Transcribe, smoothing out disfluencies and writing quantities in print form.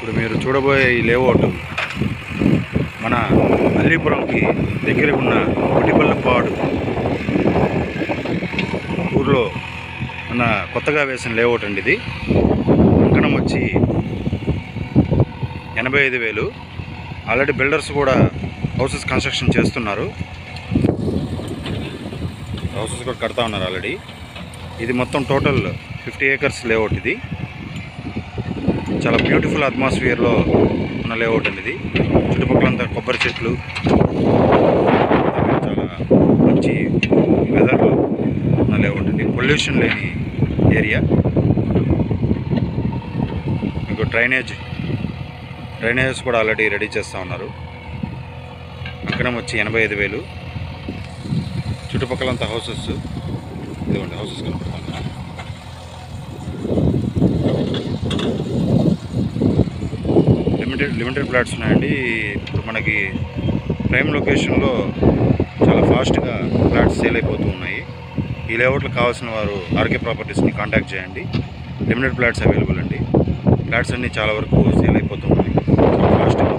ఇప్పుడు మీరు చూడబోయే ఈ లేఅవుట్ మన అల్లీపురంకి దగ్గర ఉన్న ఒటిపల్లపాడు ఊర్లో మన కొత్తగా వేసిన లేఅవుట్ అండి. ఇది అంకణం వచ్చి 85,000. ఆల్రెడీ బిల్డర్స్ కూడా హౌసెస్ కన్స్ట్రక్షన్ చేస్తున్నారు, హౌసెస్ కూడా కడతా ఉన్నారు ఆల్రెడీ. ఇది మొత్తం టోటల్ 50 acres లేఅవుట్. ఇది చాలా బ్యూటిఫుల్ అట్మాస్ఫియర్లో ఉన్న లేఅవుట్ అండి. ఇది చుట్టుపక్కలంతా కొబ్బరి చెట్లు, చాలా మంచి వెదర్లో ఉన్న లేఅవుట్ అండి. పొల్యూషన్ లేని ఏరియా. మీకు డ్రైనేజెస్ కూడా ఆల్రెడీ రెడీ చేస్తూ ఉన్నారు. అంకణం వచ్చి 85,000. చుట్టుపక్కలంతా హౌసెస్, ఇదిగోండి హౌసెస్ కనపడుతున్నాయి. లిమిటెడ్ ప్లాట్స్ ఉన్నాయండి. ఇప్పుడు మనకి ప్రైమ్ లొకేషన్లో చాలా ఫాస్ట్గా ఫ్లాట్స్ సేల్ అయిపోతూ ఉన్నాయి. ఈ లేఅవుట్లు కావాల్సిన వారు ఆర్కే ప్రాపర్టీస్ని కాంటాక్ట్ చేయండి. లిమిటెడ్ ఫ్లాట్స్ అవైలబుల్ అండి. ఫ్లాట్స్ అన్నీ చాలా వరకు సేల్ అయిపోతున్నాయి చాలా ఫాస్ట్గా.